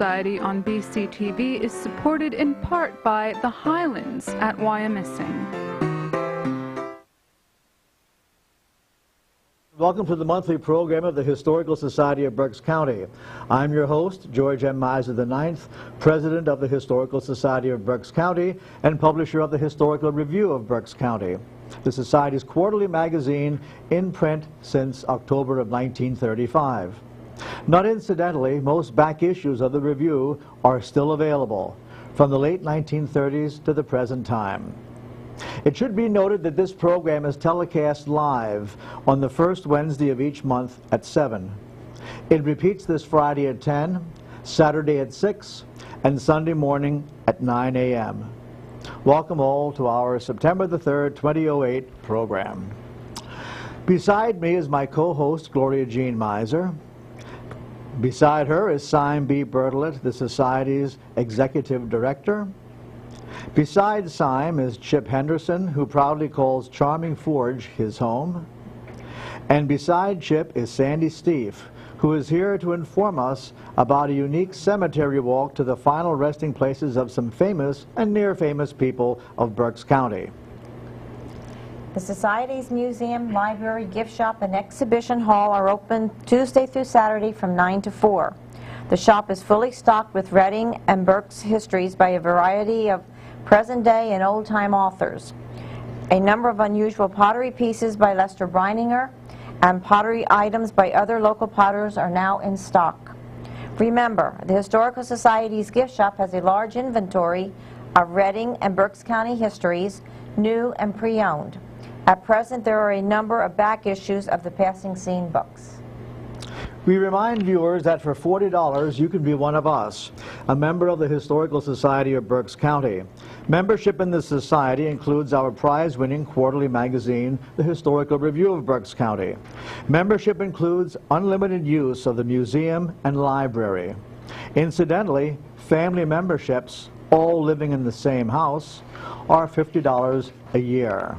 Society on BCTV is supported in part by the Highlands at Wyomissing. Welcome to the monthly program of the Historical Society of Berks County. I'm your host, George M. Miser IX, President of the Historical Society of Berks County and publisher of the Historical Review of Berks County, the Society's quarterly magazine in print since October of 1935. Not incidentally, most back issues of the review are still available, from the late 1930s to the present time. It should be noted that this program is telecast live on the first Wednesday of each month at 7. It repeats this Friday at 10, Saturday at 6, and Sunday morning at 9 a.m. Welcome all to our September the 3rd, 2008 program. Beside me is my co-host, Gloria Jean Miser. Beside her is Sime B. Bertolet, the Society's Executive Director. Beside Sime is Chip Henderson, who proudly calls Charming Forge his home. And beside Chip is Sandy Steefe, who is here to inform us about a unique cemetery walk to the final resting places of some famous and near-famous people of Berks County. The Society's Museum, Library, Gift Shop, and Exhibition Hall are open Tuesday through Saturday from 9 to 4. The shop is fully stocked with Reading and Berks histories by a variety of present-day and old-time authors. A number of unusual pottery pieces by Lester Breininger and pottery items by other local potters are now in stock. Remember, the Historical Society's gift shop has a large inventory of Reading and Berks County histories, new and pre-owned. At present, there are a number of back issues of the Passing Scene books. We remind viewers that for $40 you can be one of us, a member of the Historical Society of Berks County. Membership in the Society includes our prize-winning quarterly magazine, the Historical Review of Berks County. Membership includes unlimited use of the museum and library. Incidentally, family memberships, all living in the same house, are $50 a year.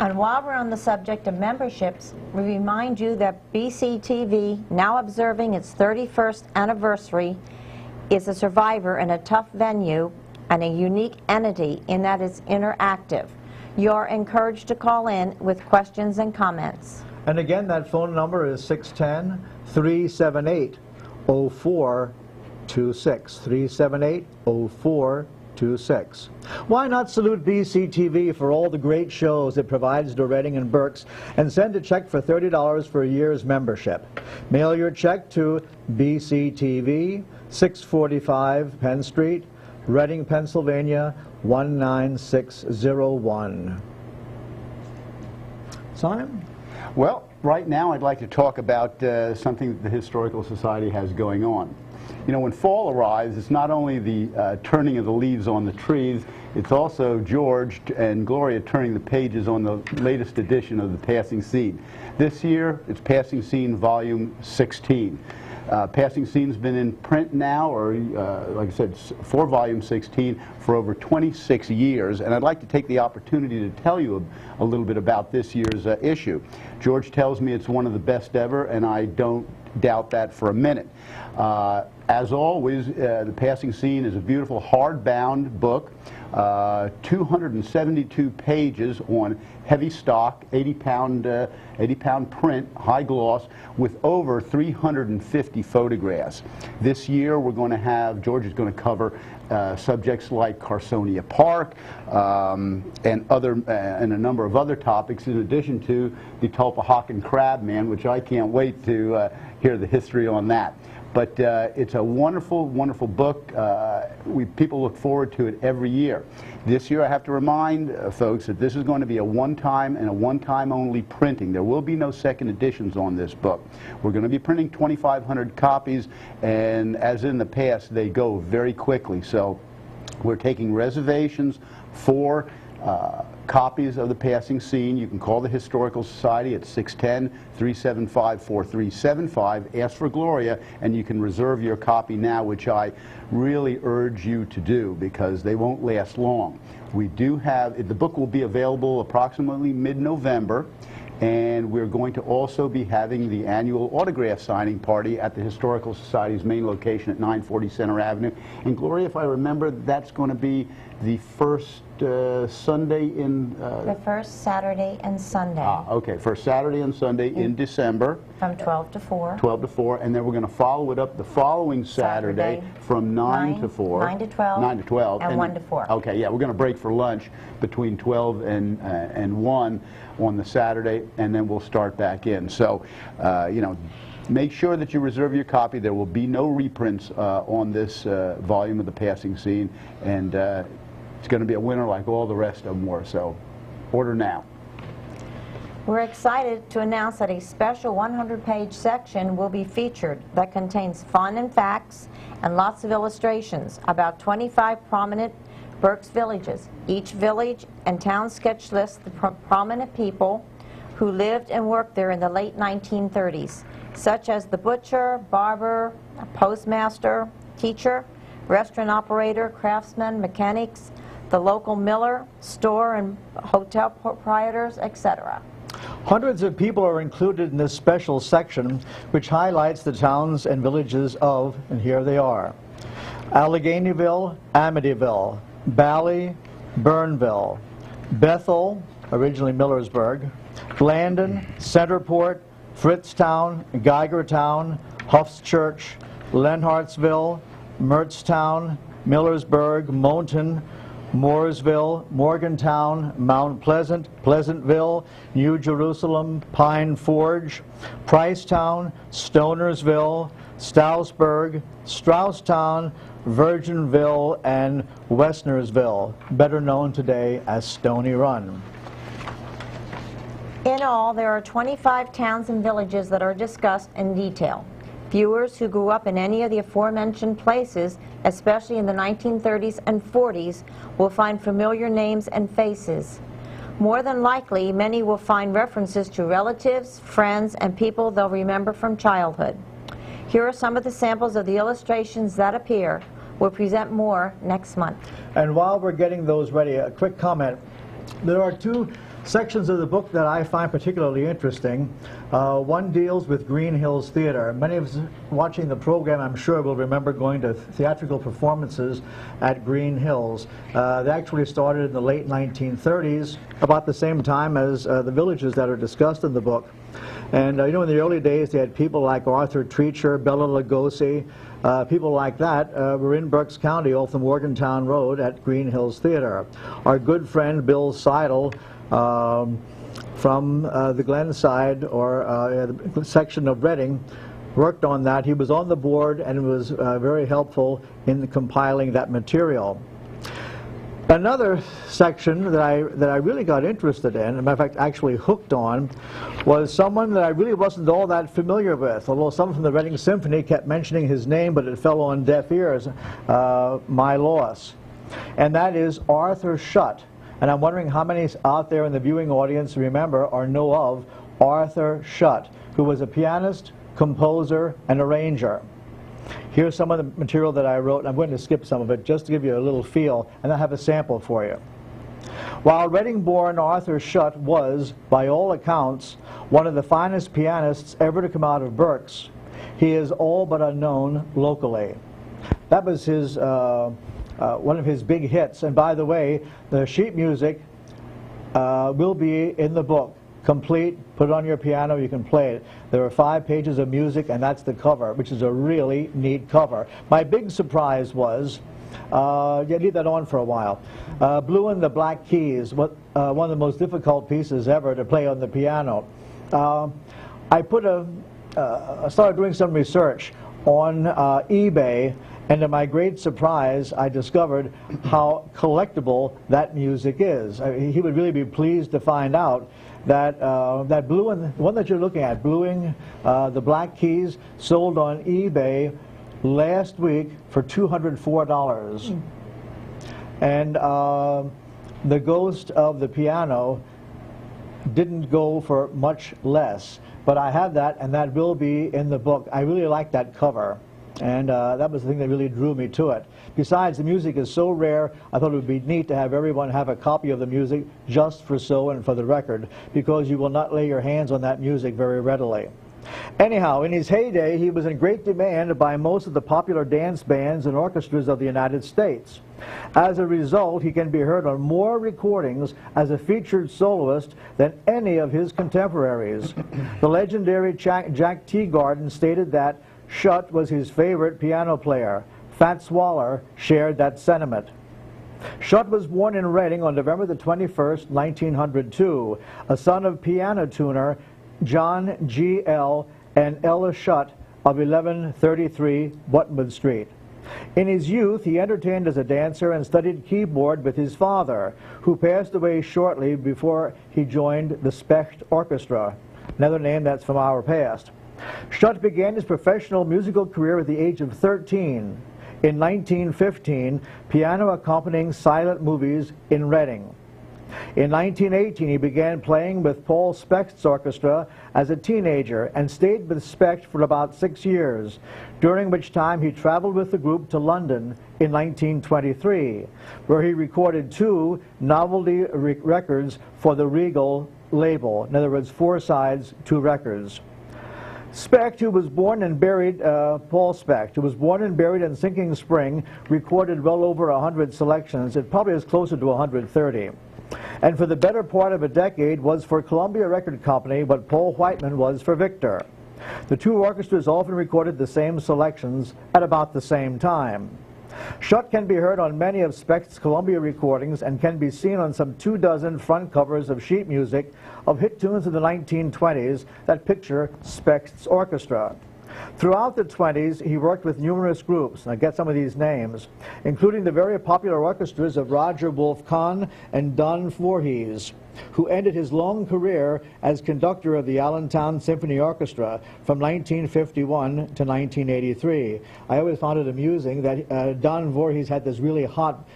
And while we're on the subject of memberships, we remind you that BCTV, now observing its 31st anniversary, is a survivor in a tough venue and a unique entity in that it's interactive. You're encouraged to call in with questions and comments. And again, that phone number is 610-378-0426, 378-0426. Why not salute BCTV for all the great shows it provides to Reading and Berks and send a check for $30 for a year's membership. Mail your check to BCTV, 645 Penn Street, Reading, Pennsylvania, 19601. Simon? Well, right now I'd like to talk about something that the Historical Society has going on. You know, when fall arrives, it's not only the turning of the leaves on the trees, it's also George and Gloria turning the pages on the latest edition of the Passing Scene. This year, it's Passing Scene Volume 16. Passing Scene's been in print now, or like I said, for Volume 16 for over 26 years, and I'd like to take the opportunity to tell you a little bit about this year's issue. George tells me it's one of the best ever, and I don't doubt that for a minute. As always, the Passing Scene is a beautiful hardbound book, 272 pages on heavy stock, 80-pound print, high gloss, with over 350 photographs. This year we're going to have, George is going to cover subjects like Carsonia Park and a number of other topics, in addition to the Tulpehocken Crabman, which I can't wait to hear the history on that. But it's a wonderful, wonderful book. People look forward to it every year. This year I have to remind folks that this is going to be a one-time and a one-time only printing. There will be no second editions on this book. We're going to be printing 2,500 copies, and as in the past, they go very quickly. So we're taking reservations for copies of the Passing Scene. You can call the Historical Society at 610-375-4375. Ask for Gloria, and you can reserve your copy now, which I really urge you to do because they won't last long. We do have, the book will be available approximately mid-November, And we're going to also be having the annual autograph signing party at the Historical Society's main location at 940 Center Avenue. And Gloria, if I remember, that's going to be the first Sunday in... The first Saturday and Sunday. Okay, first Saturday and Sunday in December. From 12 to 4. 12 to 4, and then we're going to follow it up the following Saturday from 9 to 4. 9 to 12. 9 to 12. And 1 to 4. Okay, yeah, we're going to break for lunch between 12 and 1 on the Saturday, and then we'll start back in. So, you know, make sure that you reserve your copy. There will be no reprints on this volume of The Passing Scene, and it's going to be a winner like all the rest of them were, so order now. We're excited to announce that a special 100-page section will be featured that contains fun and facts and lots of illustrations about 25 prominent Berks villages. Each village and town sketch lists the prominent people who lived and worked there in the late 1930s, such as the butcher, barber, postmaster, teacher, restaurant operator, craftsman, mechanics, the local miller, store and hotel proprietors, etc. Hundreds of people are included in this special section, which highlights the towns and villages of, and here they are, Alleghenyville, Amityville, Bally, Burnville, Bethel, originally Millersburg, Glandon, Centerport, Fritztown, Geigertown, Huff's Church, Lenhartsville, Mertztown, Millersburg, Moulton, Mooresville, Morgantown, Mount Pleasant, Pleasantville, New Jerusalem, Pine Forge, Pricetown, Stonersville, Stroudsburg, Strausstown, Virginville, and Westnersville, better known today as Stony Run. In all, there are 25 towns and villages that are discussed in detail. Viewers who grew up in any of the aforementioned places, especially in the 1930s and 40s, will find familiar names and faces. More than likely, many will find references to relatives, friends, and people they'll remember from childhood. Here are some of the samples of the illustrations that appear. We'll present more next month. And while we're getting those ready, a quick comment. There are two sections of the book that I find particularly interesting. One deals with Green Hills Theater. Many of us watching the program, I'm sure, will remember going to theatrical performances at Green Hills. They actually started in the late 1930s, about the same time as the villages that are discussed in the book. And you know, in the early days, they had people like Arthur Treacher, Bela Lugosi, people like that were in Berks County off the Morgantown Road at Green Hills Theater. Our good friend Bill Seidel from the Glen side, or the section of Reading, worked on that. He was on the board and was very helpful in compiling that material. Another section that I really got interested in, as a matter of fact actually hooked on, was someone that I really wasn't all that familiar with, although someone from the Reading Symphony kept mentioning his name, but it fell on deaf ears, my loss. And that is Arthur Shutt. And I'm wondering how many out there in the viewing audience remember or know of Arthur Shutt, who was a pianist, composer, and arranger. Here's some of the material that I wrote, and I'm going to skip some of it just to give you a little feel, and I have a sample for you. While Reading-born Arthur Shutt was, by all accounts, one of the finest pianists ever to come out of Berks, he is all but unknown locally. That was his one of his big hits, and by the way, the sheet music will be in the book, complete. Put it on your piano, you can play it. There are 5 pages of music, and that's the cover, which is a really neat cover. My big surprise was, leave that on for a while, Blue and the Black Keys, one of the most difficult pieces ever to play on the piano. I started doing some research on eBay, and to my great surprise, I discovered how collectible that music is. He would really be pleased to find out that that Blue and the one that you're looking at, Bluing the Black Keys, sold on eBay last week for $204. And the Ghost of the Piano didn't go for much less. But I have that, and that will be in the book. I really like that cover. And that was the thing that really drew me to it. Besides, the music is so rare, I thought it would be neat to have everyone have a copy of the music just for show and for the record, because you will not lay your hands on that music very readily. Anyhow, in his heyday, he was in great demand by most of the popular dance bands and orchestras of the United States. As a result, he can be heard on more recordings as a featured soloist than any of his contemporaries. The legendary Jack Teagarden stated that Schutt was his favorite piano player. Fats Waller shared that sentiment. Schutt was born in Reading on November the 21st, 1902, a son of piano tuner John G. L. and Ella Schutt of 1133 Buttonwood Street. In his youth, he entertained as a dancer and studied keyboard with his father, who passed away shortly before he joined the Specht Orchestra, another name that's from our past. Schutt began his professional musical career at the age of 13. In 1915, piano accompanying silent movies in Reading. In 1918, he began playing with Paul Specht's orchestra as a teenager and stayed with Specht for about 6 years, during which time he traveled with the group to London in 1923, where he recorded 2 novelty records for the Regal label. In other words, 4 sides, 2 records. Specht, who was born and buried, Paul Specht, who was born and buried in Sinking Spring, recorded well over 100 selections. It probably is closer to 130. And for the better part of a decade was for Columbia Record Company what Paul Whiteman was for Victor. The 2 orchestras often recorded the same selections at about the same time. Schutt can be heard on many of Specht's Columbia recordings and can be seen on some 24 front covers of sheet music of hit tunes of the 1920s that picture Specht's orchestra. Throughout the 20s, he worked with numerous groups, and I get some of these names, including the very popular orchestras of Roger Wolf Kahn and Don Voorhees, who ended his long career as conductor of the Allentown Symphony Orchestra from 1951 to 1983. I always found it amusing that Don Voorhees had this really hot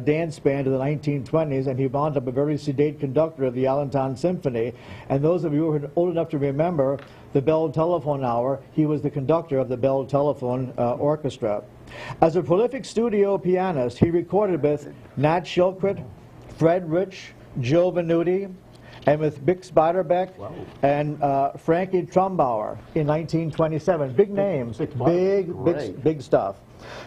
dance band of the 1920s, and he wound up a very sedate conductor of the Allentown Symphony. And those of you who are old enough to remember the Bell Telephone Hour, he was the conductor of the Bell Telephone Orchestra. As a prolific studio pianist, he recorded with Nat Shilkret, Fred Rich, Joe Venuti, and with Bix Beiderbecke and Frankie Trumbauer in 1927. Big names, big stuff.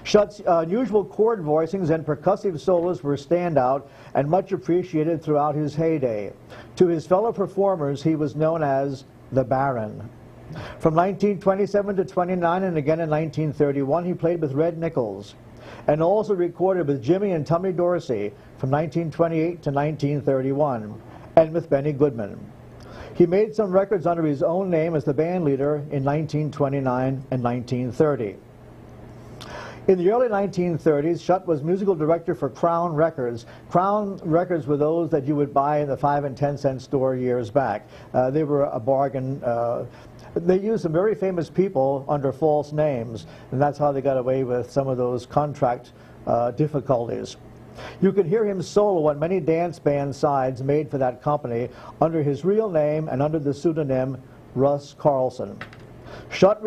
Schutt's unusual chord voicings and percussive solos were standout and much appreciated throughout his heyday. To his fellow performers, he was known as the Baron. From 1927 to 29 and again in 1931, he played with Red Nichols, and also recorded with Jimmy and Tummy Dorsey from 1928 to 1931, and with Benny Goodman. He made some records under his own name as the band leader in 1929 and 1930. In the early 1930s, Schutt was musical director for Crown Records. Crown Records were those that you would buy in the 5 and 10 cent store years back. They were a bargain. They used some very famous people under false names, and that's how they got away with some of those contract difficulties. You could hear him solo on many dance band sides made for that company under his real name and under the pseudonym Russ Carlson. Schutt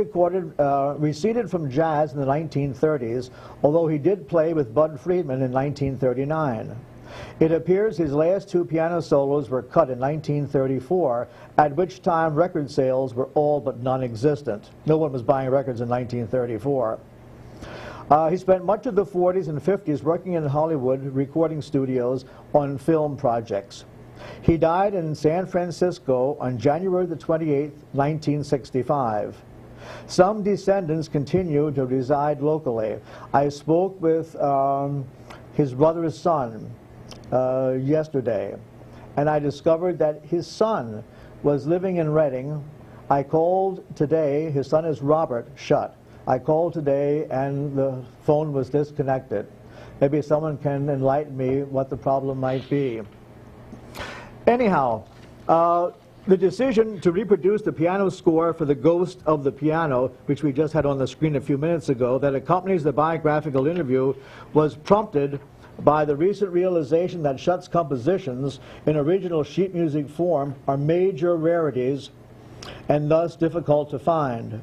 receded from jazz in the 1930s, although he did play with Bud Friedman in 1939. It appears his last 2 piano solos were cut in 1934, at which time record sales were all but non-existent. No one was buying records in 1934. He spent much of the 40s and 50s working in Hollywood recording studios on film projects. He died in San Francisco on January the 28th, 1965. Some descendants continue to reside locally. I spoke with his brother's son yesterday, and I discovered that his son was living in Reading. I called today. His son is Robert Schutt. I called today and the phone was disconnected. Maybe someone can enlighten me what the problem might be. Anyhow, the decision to reproduce the piano score for The Ghost of the Piano, which we just had on the screen a few minutes ago, that accompanies the biographical interview, was prompted by the recent realization that Schutt's compositions in original sheet music form are major rarities and thus difficult to find.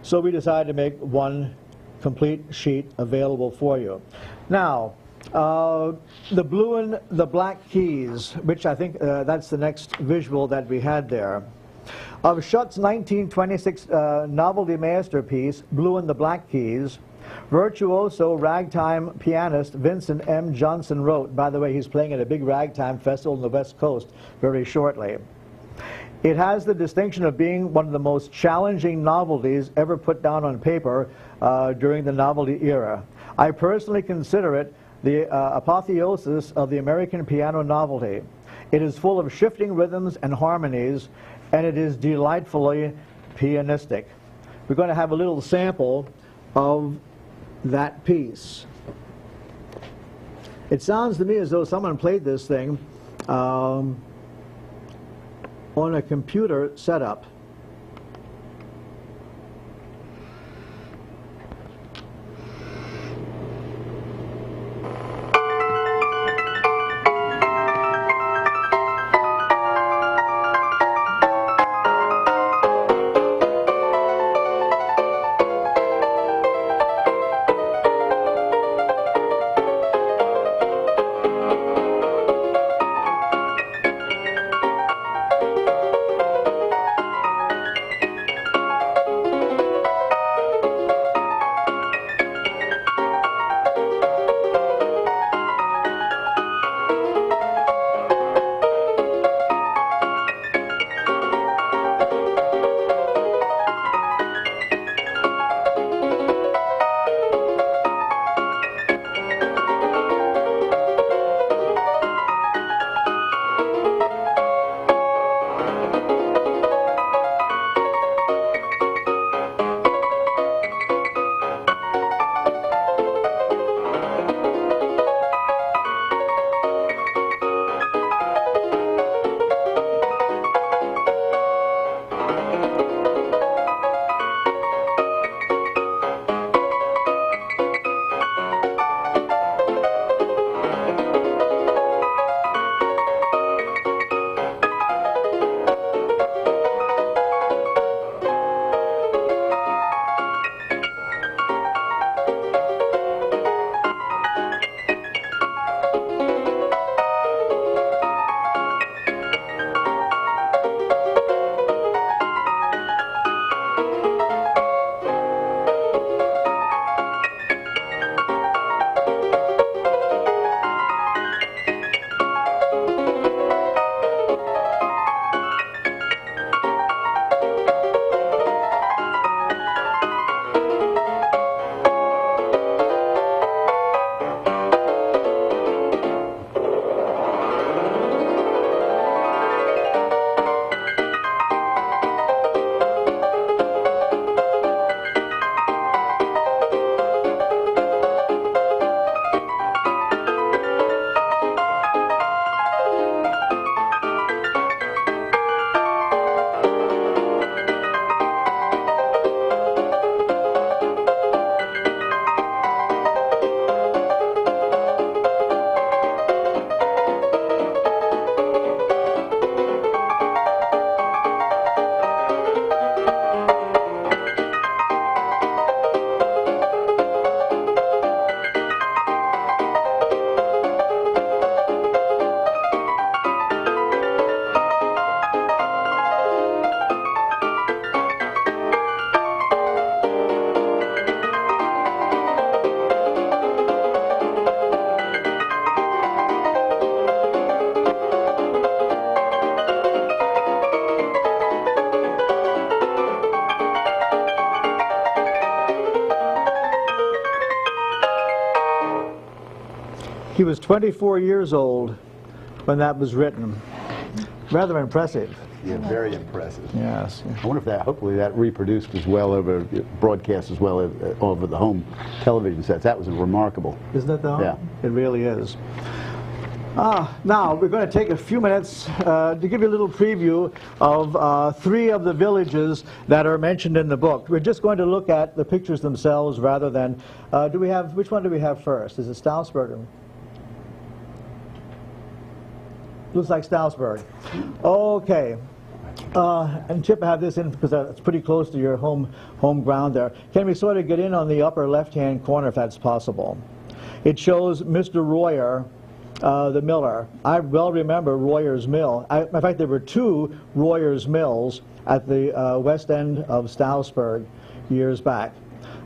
So we decided to make one complete sheet available for you. Now, the blue and the black keys, which I think that's the next visual that we had there. Of Schutt's 1926 novelty masterpiece, Blue and the Black Keys, virtuoso ragtime pianist Vincent M. Johnson wrote, by the way, he's playing at a big ragtime festival on the West Coast very shortly. It has the distinction of being one of the most challenging novelties ever put down on paper during the novelty era. I personally consider it the apotheosis of the American piano novelty. It is full of shifting rhythms and harmonies, and it is delightfully pianistic. We're going to have a little sample of that piece. It sounds to me as though someone played this thing on a computer setup. He was 24 years old when that was written. Rather impressive. Yeah, very impressive. Yes. I wonder if that, hopefully that reproduced as well over, broadcast as well over the home television sets. That was remarkable. Isn't it though? Yeah. It really is. Now, we're going to take a few minutes to give you a little preview of 3 of the villages that are mentioned in the book. We're just going to look at the pictures themselves rather than, which one do we have first? Is it Stroudsburg? Looks like Stroudsburg. Okay. And Chip, I have this in because it's pretty close to your home ground there. Can we sort of get in on the upper left-hand corner if that's possible? It shows Mr. Royer, the miller. I well remember Royer's Mill. In fact, there were two Royer's Mills at the west end of Stroudsburg years back.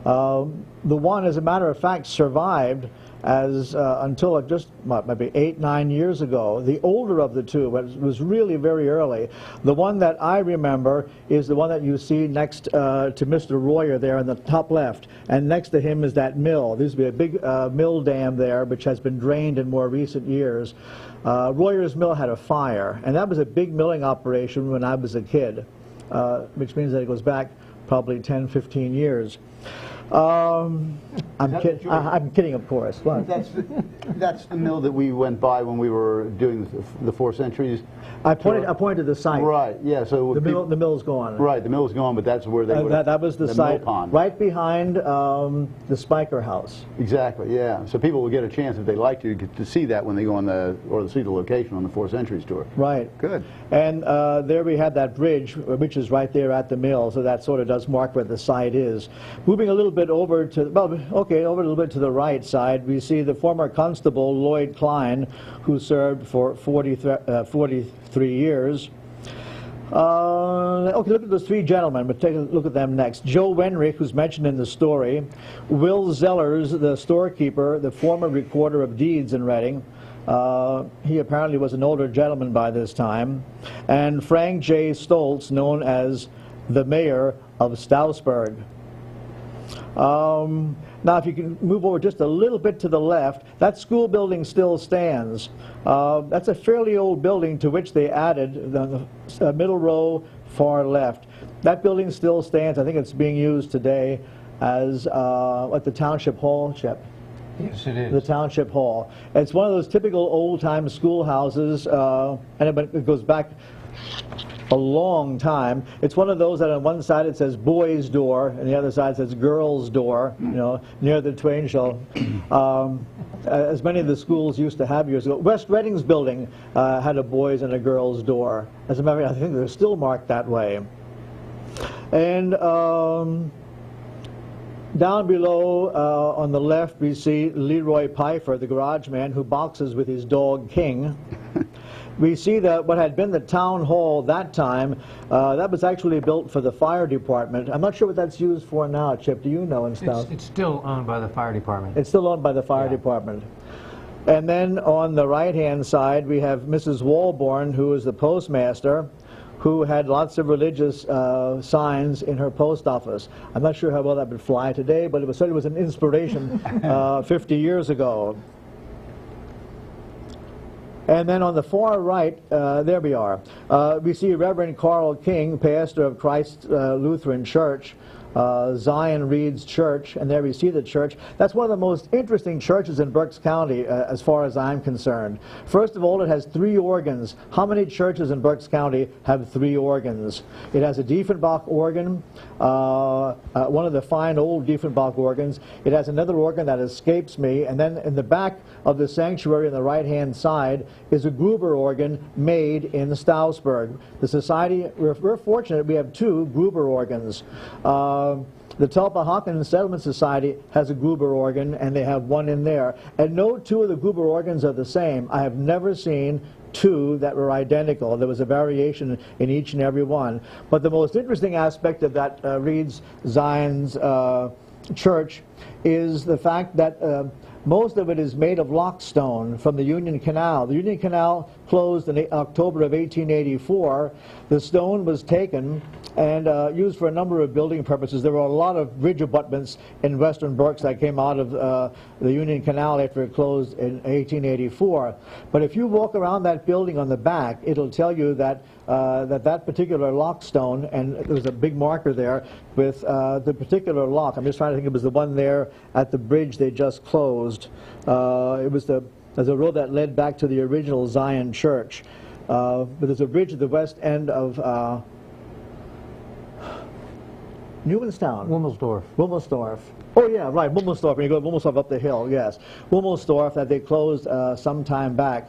The one, as a matter of fact, survived as until just maybe 8-9 years ago. The older of the two was really very early. The one that I remember is the one that you see next to Mr. Royer there in the top left, and next to him is that mill. There used to be a big mill dam there, which has been drained in more recent years. Royer's Mill had a fire, and that was a big milling operation when I was a kid, which means that it goes back probably 10-15 years. I'm kidding, of course. What? That's the mill that we went by when we were doing the 4 centuries. I pointed to the site. Right. Yeah. So the mill's gone. Right. The mill's gone, but that's where they were. That was the site, mill pond. right behind the Spiker House. Exactly. Yeah. So people will get a chance if they like to see that when they go on or to see the location on the 4 centuries tour. Right. Good. And there we have that bridge, which is right there at the mill. So that sort of does mark where the site is. Moving a little bit over to over a little bit to the right side, we see the former constable Lloyd Klein, who served for 43 years. Okay, look at those three gentlemen, but take a look at them next. Joe Wenrich, who's mentioned in the story. Will Zellers, the storekeeper, the former recorder of deeds in Reading. He apparently was an older gentleman by this time. And Frank J. Stoltz, known as the mayor of Stroudsburg. Now, if you can move over just a little bit to the left, that school building still stands. That's a fairly old building to which they added the middle row, far left. That building still stands. I think it's being used today as what, the Township Hall, Chip? Yes, it is. The Township Hall. It's one of those typical old-time schoolhouses, and it goes back a long time. It's one of those that on one side it says boys' door, and the other side says girls' door, you know, near the train shell. As many of the schools used to have years ago. West Reading's building had a boys' and a girls' door. As a matter of fact, I think they're still marked that way. And down below on the left we see Leroy Pfeiffer, the garage man who boxes with his dog King. We see that what had been the town hall that time, that was actually built for the fire department. I'm not sure what that's used for now, Chip. Do you know and stuff? It's still owned by the fire department. It's still owned by the fire department. And then on the right-hand side, we have Mrs. Walborn, who is the postmaster, who had lots of religious signs in her post office. I'm not sure how well that would fly today, but it certainly was an inspiration 50 years ago. And then on the far right, there we are. We see Reverend Carl King, pastor of Christ Lutheran Church, Zion Reed's Church, and there we see the church. That's one of the most interesting churches in Berks County as far as I'm concerned. First of all, it has 3 organs. How many churches in Berks County have 3 organs? It has a Diefenbach organ, one of the fine old Diefenbach organs. It has another organ that escapes me, and then in the back of the sanctuary on the right-hand side is a Gruber organ made in Stroudsburg. The society, we're fortunate we have 2 Gruber organs. The Tulpehocken Settlement Society has a Gruber organ, and they have 1 in there. And no 2 of the Gruber organs are the same. I have never seen 2 that were identical. There was a variation in each and every one. But the most interesting aspect of that Reed's Zion's church is the fact that most of it is made of lockstone from the Union Canal. The Union Canal closed in October of 1884. The stone was taken and used for a number of building purposes. There were a lot of bridge abutments in western Berks that came out of the Union Canal after it closed in 1884. But if you walk around that building on the back, it'll tell you that that particular lockstone, and there's a big marker there with the particular lock. I'm just trying to think, it was the one there at the bridge they just closed. It was there's a road that led back to the original Zion Church. But there's a bridge at the west end of Newmanstown. Wilmersdorf. Wilmersdorf. Oh yeah, right, Wummelsdorf, when you go to Wummelsdorf up the hill, yes. Wummelsdorf that they closed some time back.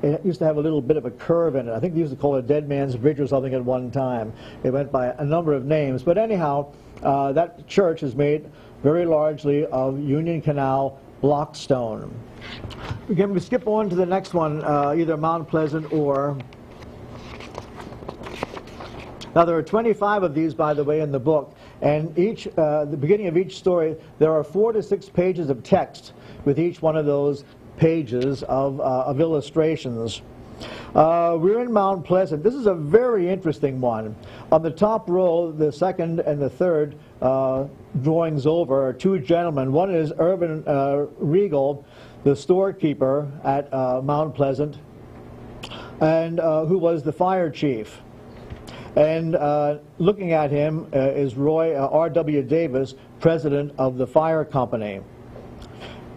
It used to have a little bit of a curve in it. I think they used to call it Dead Man's Bridge or something at one time. It went by a number of names. But anyhow, that church is made very largely of Union Canal blockstone. Again, we skip on to the next one, either Mount Pleasant or... Now there are 25 of these, by the way, in the book, and the beginning of each story, there are 4 to 6 pages of text with each one of those pages of illustrations. We're in Mount Pleasant. This is a very interesting one. On the top row, the second and the third drawings over are 2 gentlemen. One is Irvin Regal, the storekeeper at Mount Pleasant, and who was the fire chief. And looking at him is Roy R.W. Davis, president of the fire company.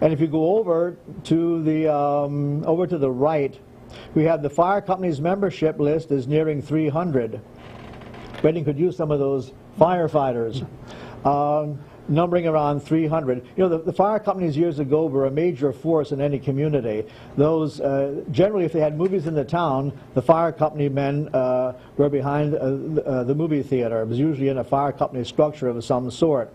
And if you go over to the right, we have the fire company's membership list is nearing 300. Reading could use some of those firefighters. Numbering around 300. You know, the fire companies years ago were a major force in any community. Those, generally, if they had movies in the town, the fire company men were behind the movie theater. It was usually in a fire company structure of some sort.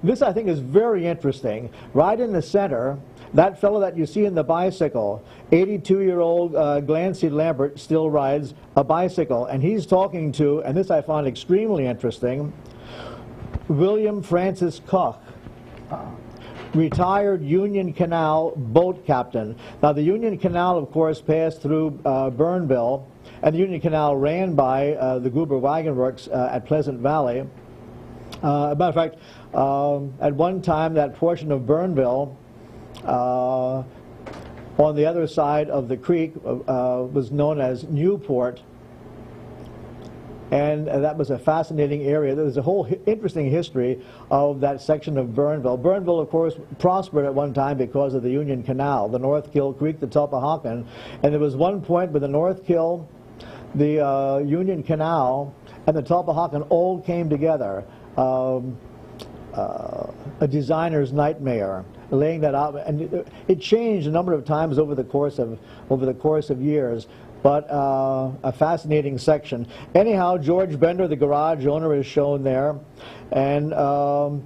This, I think, is very interesting. Right in the center, that fellow that you see in the bicycle, 82-year-old Glancy Lambert, still rides a bicycle. And he's talking to, and this I find extremely interesting, William Francis Koch, retired Union Canal boat captain. Now, the Union Canal, of course, passed through Burnville, and the Union Canal ran by the Gruber Wagon Works at Pleasant Valley. As a matter of fact, at one time, that portion of Burnville on the other side of the creek was known as Newport. And that was a fascinating area. There was a whole interesting history of that section of Burnville. Burnville, of course, prospered at one time because of the Union Canal, the North Kill Creek, the Tulpehocken. And there was one point where the North Kill, the Union Canal, and the Tulpehocken all came together. A designer's nightmare, laying that out. And it changed a number of times over the course of years. But a fascinating section. Anyhow, George Bender, the garage owner, is shown there. And Paul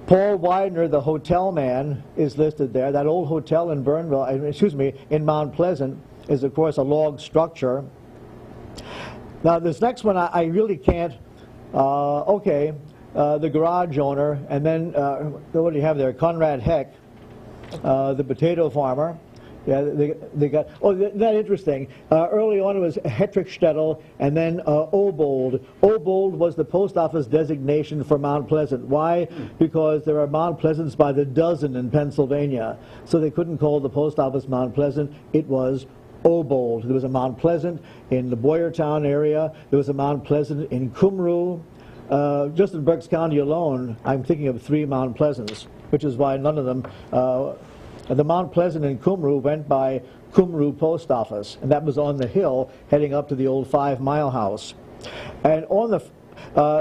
Widener, the hotel man, is listed there. That old hotel in Burnville, excuse me, in Mount Pleasant, is, of course, a log structure. Now, this next one, I really can't, okay, the garage owner, and then, what do you have there? Conrad Heck, the potato farmer. Yeah, they got, oh, isn't that interesting? Early on it was Hetrickstedtel and then Obold. Obold was the post office designation for Mount Pleasant. Why? Because there are Mount Pleasants by the dozen in Pennsylvania. So they couldn't call the post office Mount Pleasant. It was Obold. There was a Mount Pleasant in the Boyertown area. There was a Mount Pleasant in Cumru. Just in Berks County alone, I'm thinking of 3 Mount Pleasants, which is why none of them the Mount Pleasant in Cumru went by Cumru Post Office, and that was on the hill heading up to the old 5 Mile House. And on the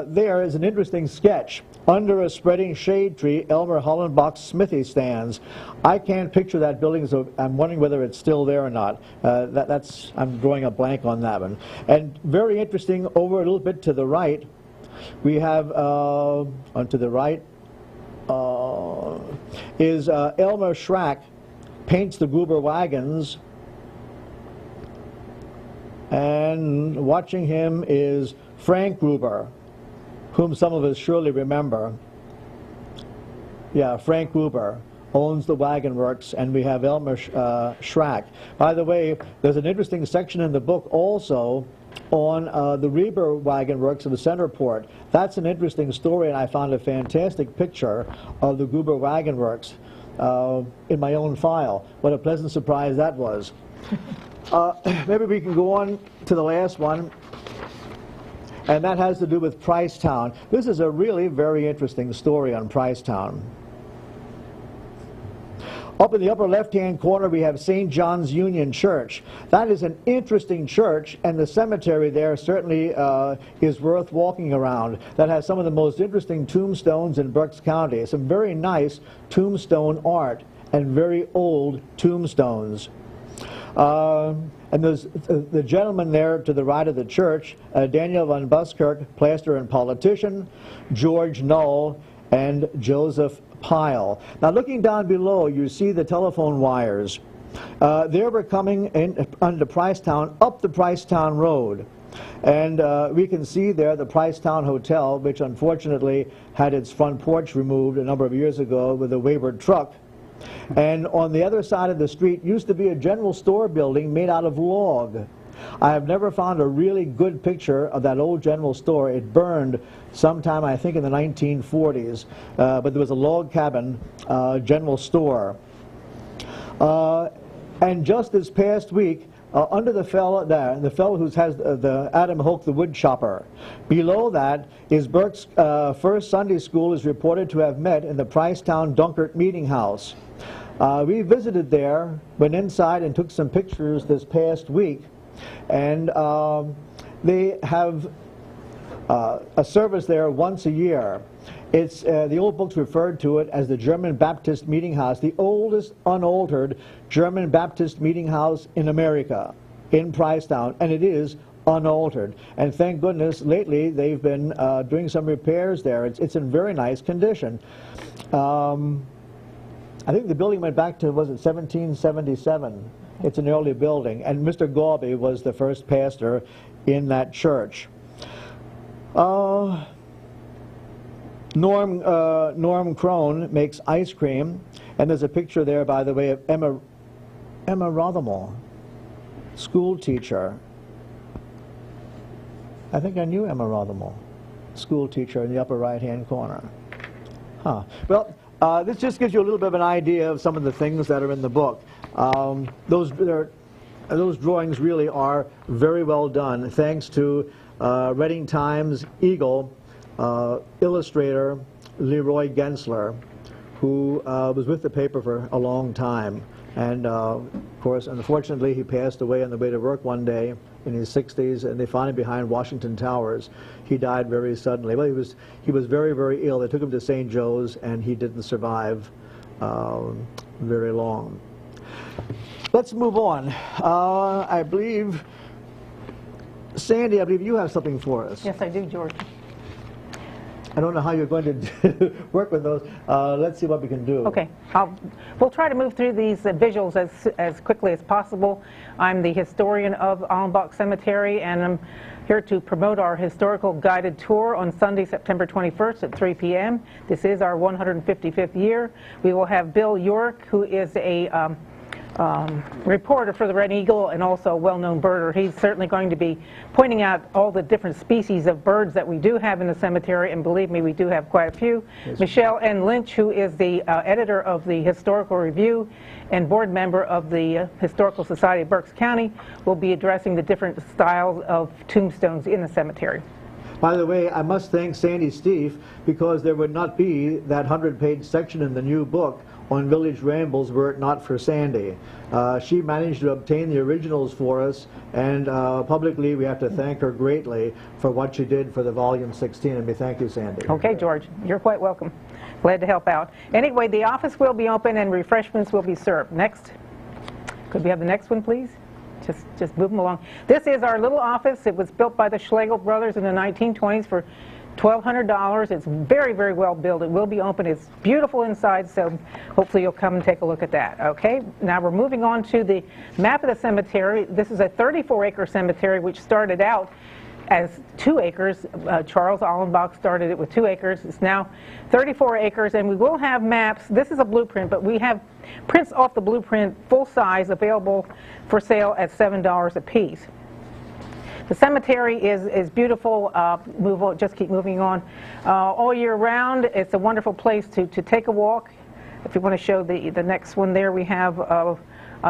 there is an interesting sketch. Under a spreading shade tree, Elmer Hollenbach's smithy stands. I can't picture that building, so I'm wondering whether it's still there or not. I'm drawing a blank on that one. And very interesting, over a little bit to the right, we have, to the right, is Elmer Schrack paints the Gruber wagons, and watching him is Frank Gruber, whom some of us surely remember. Yeah, Frank Gruber owns the wagon works, and we have Elmer Schrack. By the way, there's an interesting section in the book also on the Reber Wagon Works of the Centerport. That's an interesting story, and I found a fantastic picture of the Gruber Wagon Works in my own file. What a pleasant surprise that was. Maybe we can go on to the last one, and that has to do with Pricetown. This is a really very interesting story on Pricetown. Up in the upper left-hand corner, we have St. John's Union Church. That is an interesting church, and the cemetery there certainly is worth walking around. That has some of the most interesting tombstones in Berks County. Some very nice tombstone art and very old tombstones. And there's the gentleman there to the right of the church, Daniel von Buskirk, plasterer and politician, George Null, and Joseph Pyle. Now looking down below, you see the telephone wires. They were coming in under Pricetown, up the Pricetown Road. And we can see there the Pricetown Hotel, which unfortunately had its front porch removed a number of years ago with a wayward truck. And on the other side of the street used to be a general store building made out of log. I have never found a really good picture of that old general store. It burned sometime, I think, in the 1940s, but there was a log cabin general store. And just this past week, under the fellow there, the fellow who has the Adam Hoke the wood chopper, below that is Berks' first Sunday school is reported to have met in the Pricetown Dunkert Meeting House. We visited there, went inside and took some pictures this past week, and they have a service there once a year. It's the old books referred to it as the German Baptist Meeting House, the oldest unaltered German Baptist meeting house in America, in Pricetown, and it is unaltered. And thank goodness, lately they've been doing some repairs there. It's in very nice condition. I think the building went back to, was it 1777? It's an early building, and Mr. Gorby was the first pastor in that church. Norm Crone makes ice cream, and there's a picture there, by the way, of Emma Rothermore, school teacher. I think I knew Emma Rothermore, school teacher in the upper right-hand corner. Huh. Well, this just gives you a little bit of an idea of some of the things that are in the book. Those drawings really are very well done, thanks to Reading Times Eagle illustrator Leroy Gensler, who was with the paper for a long time. And of course, unfortunately, he passed away on the way to work one day in his 60s, and they found him behind Washington Towers. He died very suddenly. Well, he was very, very ill. They took him to St. Joe's, and he didn't survive very long. Let's move on. I believe, Sandy, I believe you have something for us. Yes, I do, George. I don't know how you're going to work with those. Let's see what we can do. Okay. We'll try to move through these visuals as quickly as possible. I'm the historian of Allenbach Cemetery, and I'm here to promote our historical guided tour on Sunday, September 21st at 3 p.m. This is our 155th year. We will have Bill York, who is a reporter for the Red Eagle and also a well-known birder. He's certainly going to be pointing out all the different species of birds that we do have in the cemetery, and believe me, we do have quite a few. Yes. Michelle N. Lynch, who is the editor of the Historical Review and board member of the Historical Society of Berks County, will be addressing the different styles of tombstones in the cemetery. By the way, I must thank Sandy Steve, because there would not be that 100-page section in the new book on Village Rambles were it not for Sandy. She managed to obtain the originals for us, and publicly we have to thank her greatly for what she did for the volume 16, and we thank you, Sandy. Okay, George, you're quite welcome. Glad to help out. Anyway, the office will be open and refreshments will be served. Next. Could we have the next one, please? Just move them along. This is our little office. It was built by the Schlegel brothers in the 1920s for $1,200. It's very, very well built. It will be open. It's beautiful inside, so hopefully you'll come and take a look at that. Okay, now we're moving on to the map of the cemetery. This is a 34-acre cemetery, which started out as 2 acres. Charles Allenbach started it with 2 acres. It's now 34 acres, and we will have maps. This is a blueprint, but we have prints off the blueprint, full size, available for sale at $7 a piece. The cemetery is beautiful. Just keep moving on. All year round, it's a wonderful place to take a walk. If you want to show the next one there, we have,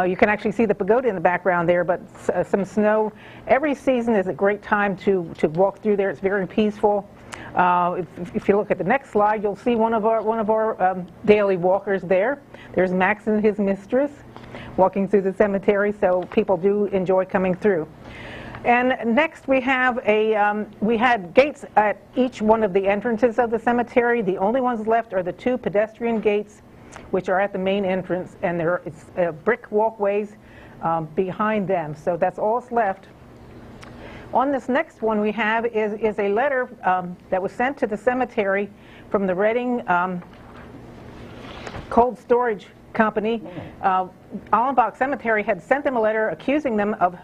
you can actually see the pagoda in the background there, but some snow. Every season is a great time to walk through there. It's very peaceful. If you look at the next slide, you'll see one of our daily walkers there. There's Max and his mistress walking through the cemetery, so people do enjoy coming through. And next we have we had gates at each one of the entrances of the cemetery. The only ones left are the 2 pedestrian gates, which are at the main entrance, and there is brick walkways behind them. So that's all that's left. On this next one we have is a letter that was sent to the cemetery from the Reading Cold Storage Company. Allenbach Cemetery had sent them a letter accusing them of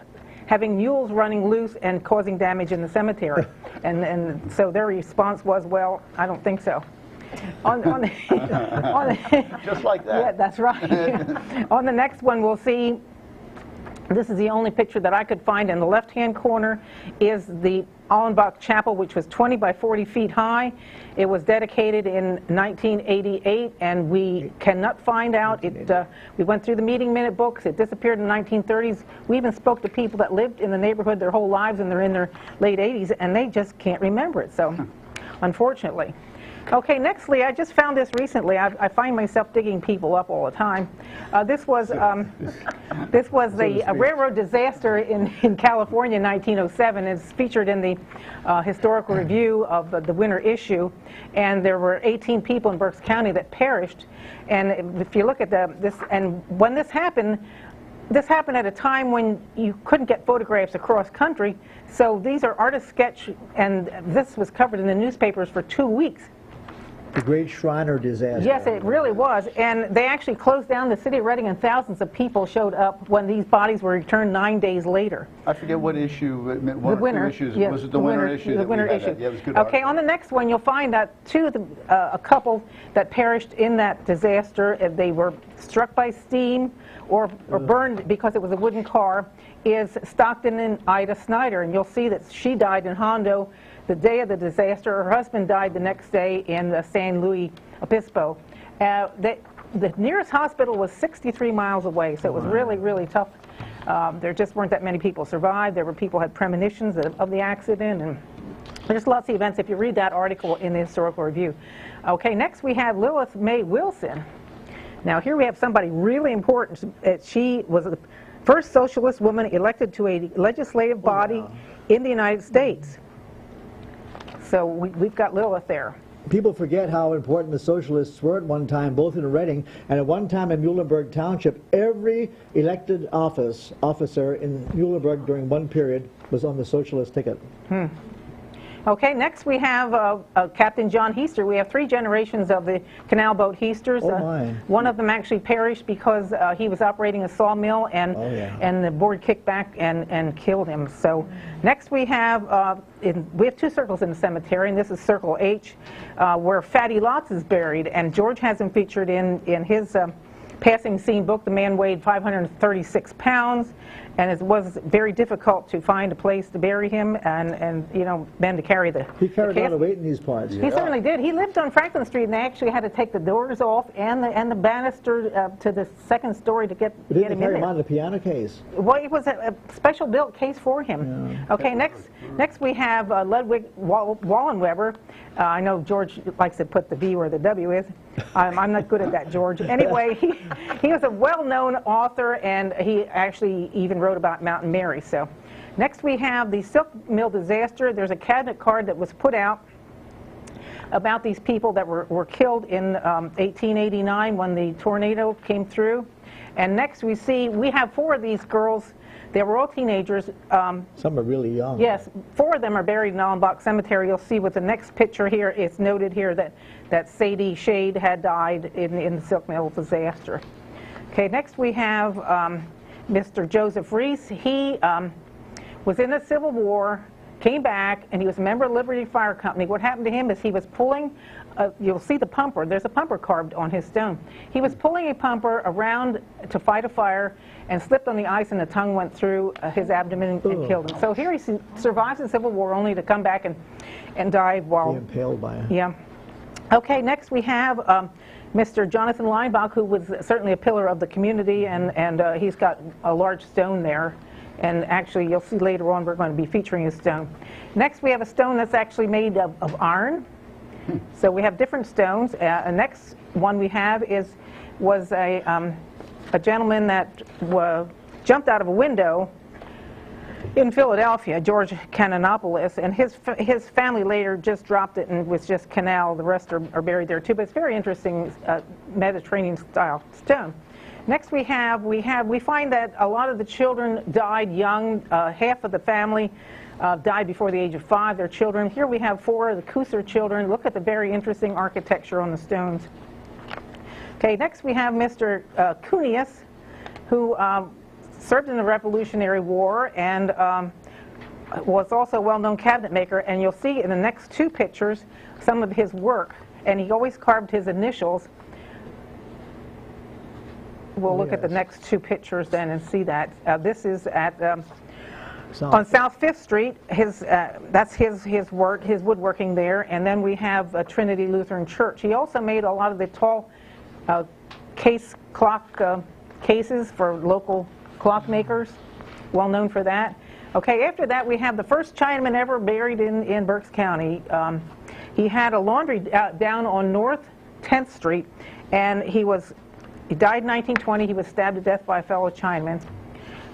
having mules running loose and causing damage in the cemetery. and so their response was, well, I don't think so. Just like that. Yeah, that's right. On the next one, we'll see, this is the only picture that I could find. In the left-hand corner is the Allenbach Chapel, which was 20 by 40 feet high. It was dedicated in 1988, and we cannot find out. We went through the meeting minute books. It disappeared in the 1930s. We even spoke to people that lived in the neighborhood their whole lives, and they're in their late 80s, and they just can't remember it, so unfortunately. Okay, nextly, I just found this recently. I find myself digging people up all the time. This was a railroad disaster in California in 1907. It's featured in the Historical Review of the winter issue, and there were 18 people in Berks County that perished. And if you look at this, and when this happened at a time when you couldn't get photographs across country, so these are artist sketch, and this was covered in the newspapers for 2 weeks. The Great Shriner disaster. Yes, it really was. And they actually closed down the city of Reading, and thousands of people showed up when these bodies were returned 9 days later. I forget what issue. The winter issues. Yeah, was it the winter issue? The winter issue. Yeah, it was good. Okay, on the next one, you'll find that a couple that perished in that disaster, they were struck by steam or burned because it was a wooden car, is Stockton and Ida Snyder. And you'll see that she died in Hondo the day of the disaster. Her husband died the next day in San Luis Obispo. The nearest hospital was 63 miles away, so it was really, really tough. There just weren't that many people survived. There were people who had premonitions of the accident, and there's lots of events if you read that article in the Historical Review. Okay, next we have Lilith May Wilson. Now here we have somebody really important. She was the first socialist woman elected to a legislative body in the United States. So we've got Lilith there. People forget how important the socialists were at one time, both in Reading and at one time in Muhlenberg Township. Every elected officer in Muhlenberg during one period was on the socialist ticket. Okay, next we have Captain John Heaster. We have 3 generations of the canal boat Heasters. One of them actually perished because he was operating a sawmill, and and the board kicked back and killed him. So next we have 2 circles in the cemetery, and this is Circle H, where Fatty Lots is buried, and George has him featured in his passing scene book. The man weighed 536 pounds, and it was very difficult to find a place to bury him, and you know, men to carry the He carried a lot of weight in these parts. He certainly did. He lived on Franklin Street, and they actually had to take the doors off and the banister to the second story to get him in there. Didn't carry him on the piano case. Well, it was a special built case for him. Yeah. Okay, next we have Ludwig Wallenweber. I know George likes to put the V where the W is. I'm not good at that, George. Anyway, he was a well-known author, and he actually even wrote about Mountain Mary. So next we have the silk mill disaster. There's a cabinet card that was put out about these people that were killed in 1889 when the tornado came through. And next we have 4 of these girls. They were all teenagers. Some are really young. Yes, 4 of them are buried in Allenbach Cemetery. You'll see with the next picture here, it's noted here that Sadie Shade had died in the silk mill disaster. Okay, next we have Mr. Joseph Reese. He was in the Civil War, came back, and he was a member of Liberty Fire Company. What happened to him is he was pulling, you'll see the pumper, there's a pumper carved on his stone. He was pulling a pumper around to fight a fire and slipped on the ice, and the tongue went through his abdomen and killed him. So here he survives the Civil War only to come back and die while... Be impaled by it. Yeah. Okay, next we have Mr. Jonathan Leinbach, who was certainly a pillar of the community, and he's got a large stone there And actually, you'll see later on we're going to be featuring a stone. Next, we have a stone that's actually made of iron. So we have different stones. The next one we have was a gentleman that jumped out of a window in Philadelphia, George Canonopoulos, and his family later just dropped it and was just canal. The rest are buried there too. But it's very interesting Mediterranean-style stone. Next we find that a lot of the children died young. Half of the family died before the age of 5. Their children. Here we have 4 of the Kusser children. Look at the very interesting architecture on the stones. Okay, next we have Mr. Cunius, who served in the Revolutionary War and was also a well-known cabinet maker. And you'll see in the next 2 pictures some of his work. And he always carved his initials. We'll look at the next 2 pictures then and see that. This is at on South 5th Street. That's his work, his woodworking there. And then we have Trinity Lutheran Church. He also made a lot of the tall clock cases for local clockmakers, well known for that. Okay, after that we have the first Chinaman ever buried in Berks County. He had a laundry down on North 10th Street, and he died in 1920. He was stabbed to death by a fellow Chinaman.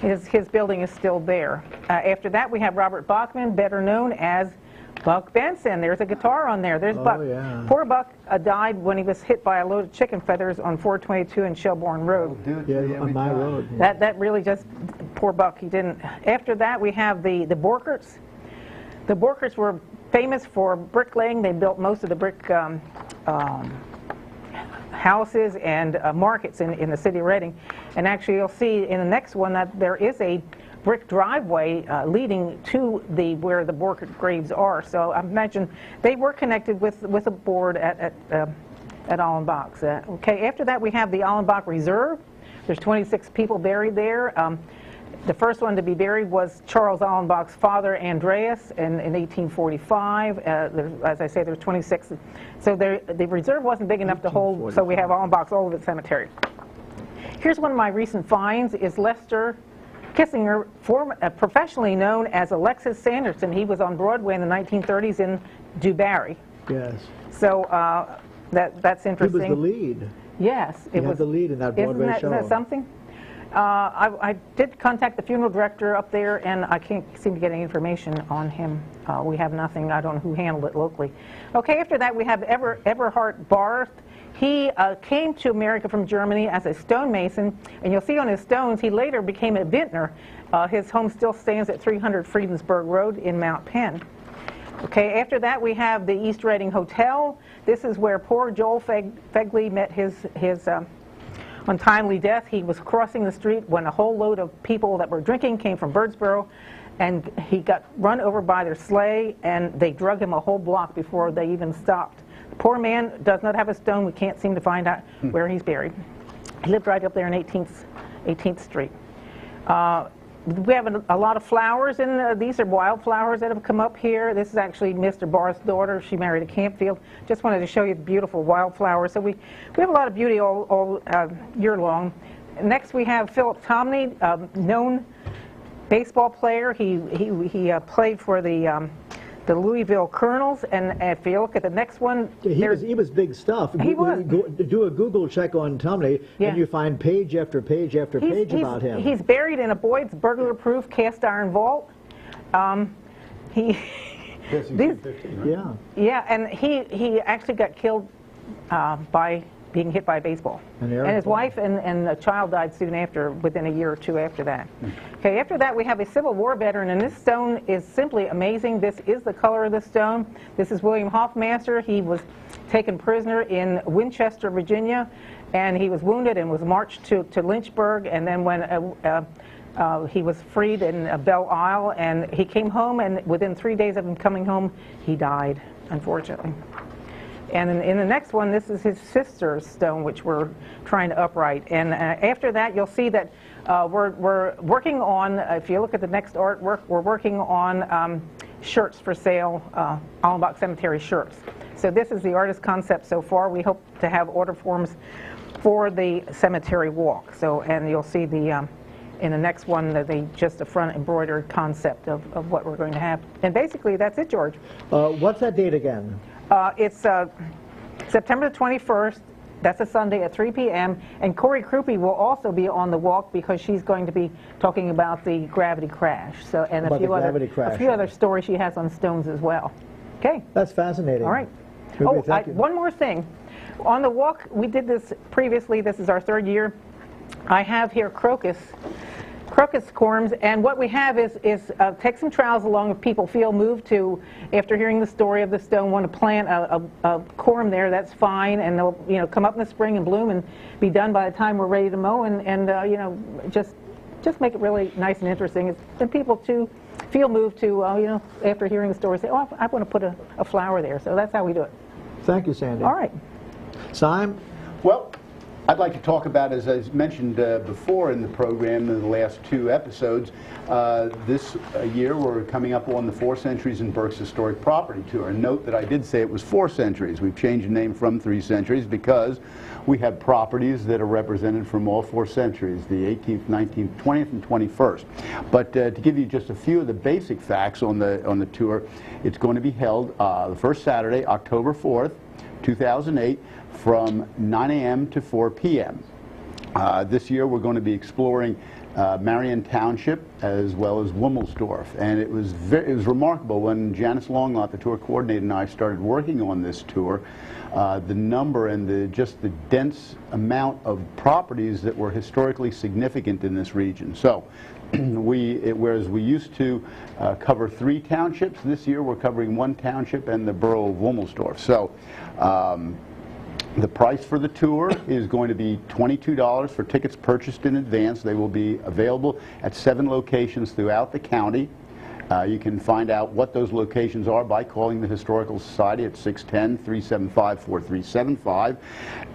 His building is still there. After that we have Robert Bachman, better known as Buck Benson. There's a guitar on there. There's Buck. Yeah. Poor Buck died when he was hit by a load of chicken feathers on 422 in Shelbourne Road. Yeah, on my road. That really just, poor Buck, he didn't. After that we have the Borkerts. The Borkerts were famous for bricklaying. They built most of the brick houses and markets in the city of Reading. And actually you'll see in the next one that there is a brick driveway leading to where the Borkert graves are. So I imagine they were connected with a board at Allenbach's. Okay, after that we have the Allenbach Reserve. There's 26 people buried there. The first one to be buried was Charles Allenbach's father, Andreas, in 1845. As I say, there's 26. So the reserve wasn't big enough to hold, so we have Allenbach's Olivet Cemetery. Here's one of my recent finds, is Lester Kissinger, professionally known as Alexis Sanderson. He was on Broadway in the 1930s in Du Barry. Yes. So that's interesting. He was the lead. Yes. He was the lead in that Broadway show. Isn't that something? I did contact the funeral director up there, and I can't seem to get any information on him. We have nothing. I don't know who handled it locally. Okay, after that we have Eberhard Barth. He came to America from Germany as a stonemason, and you'll see on his stones he later became a vintner. His home still stands at 300 Friedensburg Road in Mount Penn. Okay, after that we have the East Reading Hotel. This is where poor Joel Fegley met his untimely death. He was crossing the street when a whole load of people that were drinking came from Birdsboro, and he got run over by their sleigh, and they drug him a whole block before they even stopped. The poor man does not have a stone. We can't seem to find out where he's buried. He lived right up there in 18th Street. We have a lot of flowers, and these are wildflowers that have come up here. This is actually Mr. Barth's daughter. She married a Campfield. Just wanted to show you the beautiful wildflowers. So we have a lot of beauty all year long. Next we have Philip Tomney, known baseball player. He played for the Louisville Colonels, and if you look at the next one, he was big stuff. He was. Do a Google check on Tomney, and you find page after page after page about him. He's buried in a Boyd's burglar-proof cast iron vault. Yeah, and he actually got killed by being hit by a baseball. And his wife and a child died soon after, within a year or two after that. Okay, after that we have a Civil War veteran, and this stone is simply amazing. This is the color of the stone. This is William Hoffmaster. He was taken prisoner in Winchester, Virginia, and he was wounded and was marched to Lynchburg, and then when he was freed in Belle Isle, and he came home, and within 3 days of him coming home, he died, unfortunately. And in the next one, this is his sister's stone, which we're trying to upright. And after that, you'll see that we're working on, if you look at the next artwork, we're working on shirts for sale, Allenbach Cemetery shirts. So this is the artist concept so far. We hope to have order forms for the cemetery walk. So, and you'll see the in the next one, just a front embroidered concept of what we're going to have. And basically, that's it, George. What's that date again? It's September the 21st. That's a Sunday at 3 p.m. And Corey Krupe will also be on the walk because she's going to be talking about the gravity crash. So, and a few other stories she has on stones as well. Okay. That's fascinating. All right. Krupe, one more thing. On the walk, we did this previously. This is our third year. I have here crocus corms, and what we have is take some trowels along if people feel moved to, after hearing the story of the stone, want to plant a corm there. That's fine, and they'll come up in the spring and bloom and be done by the time we're ready to mow, and just make it really nice and interesting. And people too feel moved to after hearing the story say, oh, I want to put a flower there. So that's how we do it. Thank you, Sandy. All right. Simon? Well, I'd like to talk about, as I mentioned before in the program in the last two episodes, this year we're coming up on the 4 Centuries in Berks Historic Property Tour. And note that I did say it was 4 centuries. We've changed the name from 3 centuries because we have properties that are represented from all 4 centuries, the 18th, 19th, 20th, and 21st. But to give you just a few of the basic facts on the tour, it's going to be held the first Saturday, October 4th, 2008, from 9 a.m. to 4 p.m. This year we're going to be exploring Marion Township as well as Wummelsdorf, and it was remarkable when Janice Longlot, the tour coordinator, and I started working on this tour. The number and just the dense amount of properties that were historically significant in this region. So whereas we used to cover 3 townships, this year we're covering 1 township and the borough of Wummelsdorf. So the price for the tour is going to be $22 for tickets purchased in advance. They will be available at 7 locations throughout the county. You can find out what those locations are by calling the Historical Society at 610-375-4375.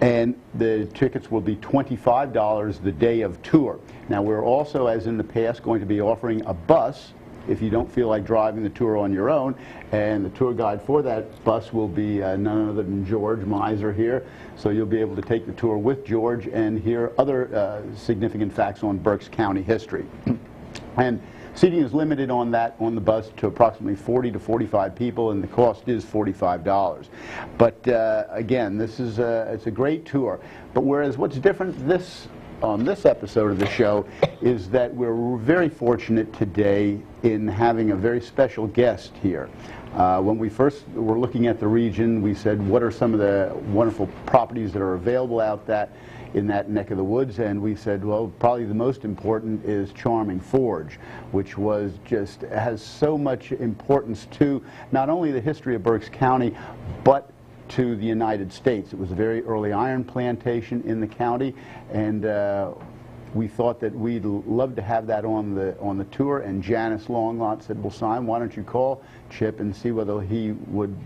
And the tickets will be $25 the day of tour. Now, we're also, as in the past, going to be offering a bus if you don't feel like driving the tour on your own, and the tour guide for that bus will be none other than George Miser here, so you'll be able to take the tour with George and hear other significant facts on Berks County history. And seating is limited on the bus to approximately 40 to 45 people, and the cost is $45. But again, this is it's a great tour. But whereas what's different on this episode of the show is that we're very fortunate today in having a very special guest here. When we first were looking at the region, we said, what are some of the wonderful properties that are available in that neck of the woods? And we said, well, probably the most important is Charming Forge, which has so much importance to not only the history of Berks County, but to the United States. It was a very early iron plantation in the county, and we thought that we'd love to have that on the tour. And Janice Longlot said, well, Simon, why don't you call Chip and see whether he would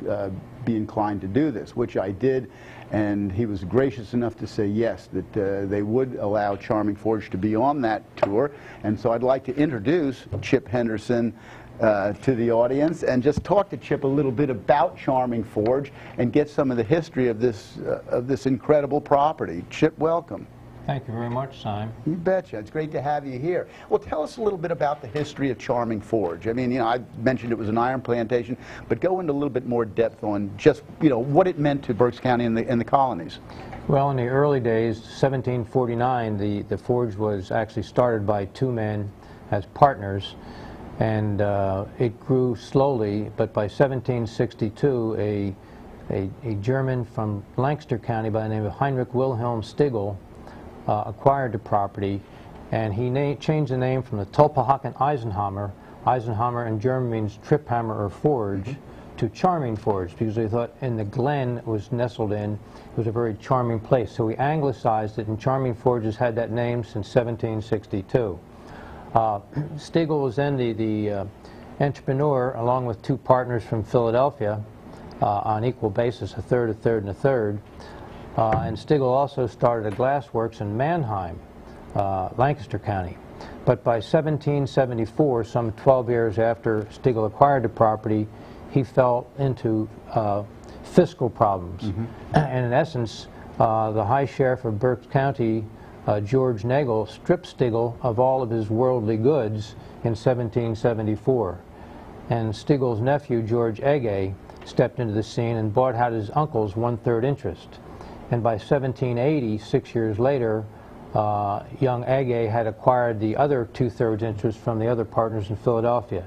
be inclined to do this, which I did. And he was gracious enough to say yes, that they would allow Charming Forge to be on that tour. And so I'd like to introduce Chip Henderson to the audience and just talk to Chip a little bit about Charming Forge and get some of the history of this incredible property. Chip, welcome. Thank you very much, Simon. You betcha. It's great to have you here. Well, tell us a little bit about the history of Charming Forge. I mean, I mentioned it was an iron plantation, but go into a little bit more depth on just, what it meant to Berks County and the colonies. Well, in the early days, 1749, the forge was actually started by 2 men as partners, and it grew slowly, but by 1762, a German from Lancaster County by the name of Heinrich Wilhelm Stigl acquired the property, and he changed the name from the Tulpehocken Eisenhammer. Eisenhammer in German means trip hammer or forge, to Charming Forge, because they thought in the glen it was nestled in, it was a very charming place. So we anglicized it, and Charming Forge has had that name since 1762. Stigl was then the entrepreneur, along with 2 partners from Philadelphia, on equal basis, a third, and a third. And Stigl also started a glassworks in Mannheim, Lancaster County. But by 1774, some 12 years after Stigl acquired the property, he fell into fiscal problems. And in essence, the High Sheriff of Berks County George Nagel stripped Stigl of all of his worldly goods in 1774. And Stigl's nephew, George Ege, stepped into the scene and bought out his uncle's 1/3 interest. And by 1780, 6 years later, young Ege had acquired the other 2/3 interest from the other partners in Philadelphia.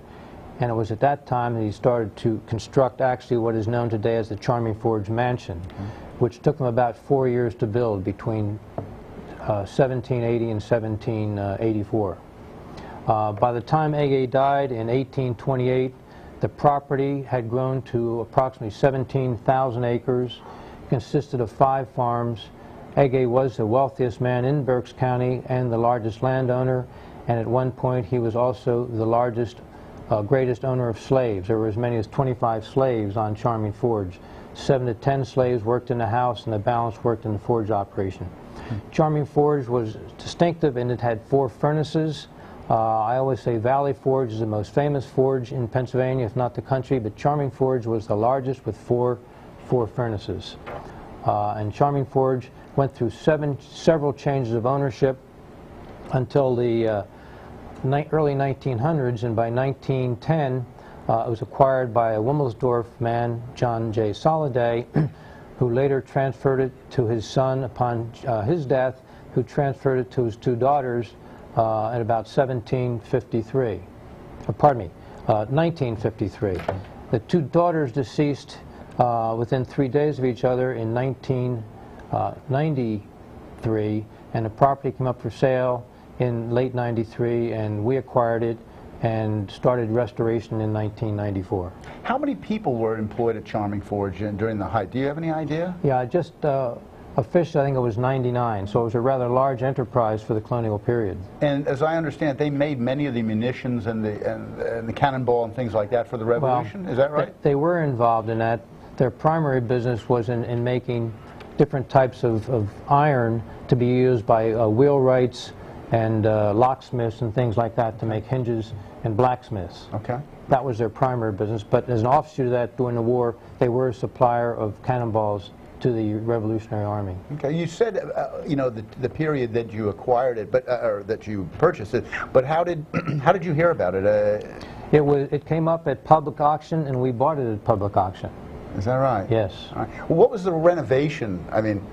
And it was at that time that he started to construct actually what is known today as the Charming Forge Mansion, which took him about 4 years to build between 1780 and 1784. By the time Ege died in 1828, the property had grown to approximately 17,000 acres, consisted of 5 farms. Ege was the wealthiest man in Berks County and the largest landowner, and at one point he was also the largest, greatest owner of slaves. There were as many as 25 slaves on Charming Forge. 7 to 10 slaves worked in the house and the balance worked in the forge operation. Charming Forge was distinctive and it had 4 furnaces. I always say Valley Forge is the most famous forge in Pennsylvania, if not the country, but Charming Forge was the largest with four furnaces. And Charming Forge went through several changes of ownership until the early 1900s, and by 1910 it was acquired by a Wilmersdorf man, John J. Soliday, who later transferred it to his son upon his death, who transferred it to his 2 daughters at about 1753. Pardon me, 1953. The 2 daughters deceased within 3 days of each other in 1993, and the property came up for sale in late 93, and we acquired it and started restoration in 1994. How many people were employed at Charming Forge during the height? Do you have any idea? Yeah, just officially I think it was 99, so it was a rather large enterprise for the colonial period. And as I understand, they made many of the munitions and the cannonball and things like that for the Revolution. Well, is that right? They were involved in that. Their primary business was in making different types of iron to be used by wheelwrights and locksmiths and things like that to make hinges and blacksmiths. Okay. That was their primary business, but as an offshoot of that during the war, they were a supplier of cannonballs to the Revolutionary Army. Okay, you said you know the period that you acquired it, but or that you purchased it. But how did you hear about it? It came up at public auction, and we bought it at public auction. Is that right? Yes. All right. Well, what was the renovation? I mean,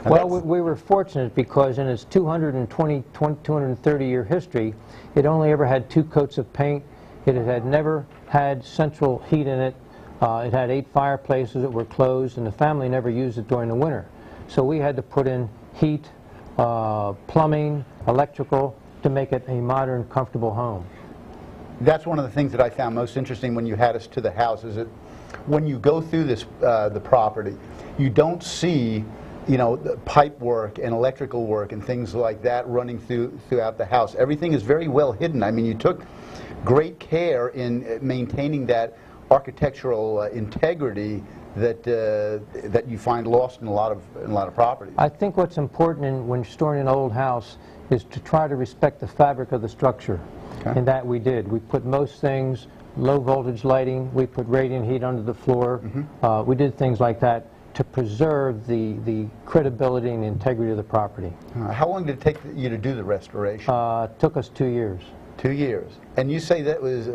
well, we were fortunate because in its 230-year history, it only ever had 2 coats of paint. It had never had central heat in it. It had 8 fireplaces that were closed, and the family never used it during the winter. So we had to put in heat, plumbing, electrical, to make it a modern, comfortable home. That's one of the things that I found most interesting when you had us to the house, is that when you go through this the property, you don't see, you know, the pipe work and electrical work and things like that running throughout the house. Everything is very well hidden. I mean, you took great care in maintaining that architectural integrity that that you find lost in a lot of properties. I think what's important when storing an old house is to try to respect the fabric of the structure, and that we did. We put most things, low voltage lighting, we put radiant heat under the floor. We did things like that to preserve the credibility and the integrity of the property. How long did it take you to do the restoration? It took us 2 years. 2 years. And you say that was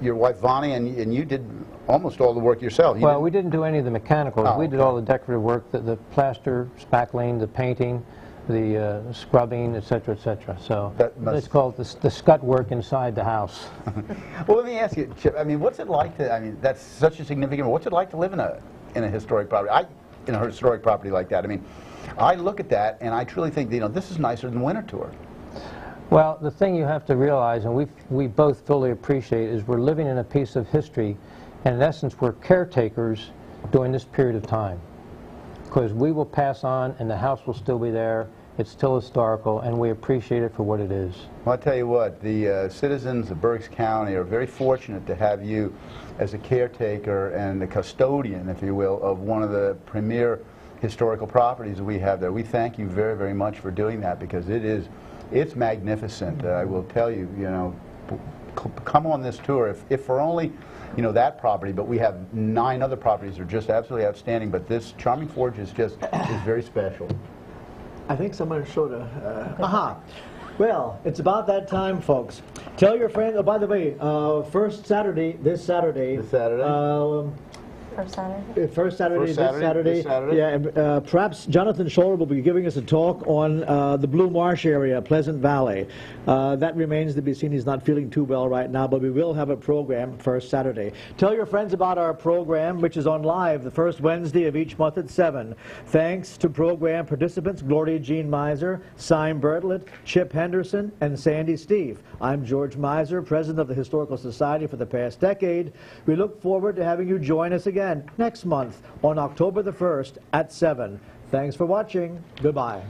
your wife Vonnie, and you did almost all the work yourself. Well, we didn't do any of the mechanicals. Oh, we did all the decorative work, the plaster, spackling, the painting, the scrubbing, etc., etc. So it's called the scut work inside the house. Well, let me ask you, Chip, I mean, what's it like to, I mean, that's such a significant, what's it like to live in a historic property? In a historic property like that? I mean, I look at that and I truly think, you know, this is nicer than Winter Tour. Well, the thing you have to realize, and we both fully appreciate, is we're living in a piece of history, and in essence we're caretakers during this period of time. Because we will pass on and the house will still be there, it's still historical, and we appreciate it for what it is. Well, I'll tell you what, the citizens of Berks County are very fortunate to have you as a caretaker and a custodian, if you will, of one of the premier historical properties we have there. We thank you very, very much for doing that, because it's magnificent. I will tell you, you know, come on this tour, if for only, you know, that property, but we have 9 other properties that are just absolutely outstanding, but this Charming Forge is very special. I think someone showed a... aha. Well, it's about that time, folks. Tell your friends... Oh, by the way, first Saturday, this Saturday... This Saturday? First Saturday? First Saturday, First this Saturday. this Saturday. Yeah, and perhaps Jonathan Scholler will be giving us a talk on the Blue Marsh area, Pleasant Valley. That remains to be seen. He's not feeling too well right now, but we will have a program first Saturday. Tell your friends about our program, which is on live the first Wednesday of each month at 7. Thanks to program participants Gloria Jean Miser, Sime Bertlet, Chip Henderson, and Sandy Steve. I'm George Miser, President of the Historical Society for the past decade. We look forward to having you join us again next month on October the 1st at 7. Thanks for watching. Goodbye.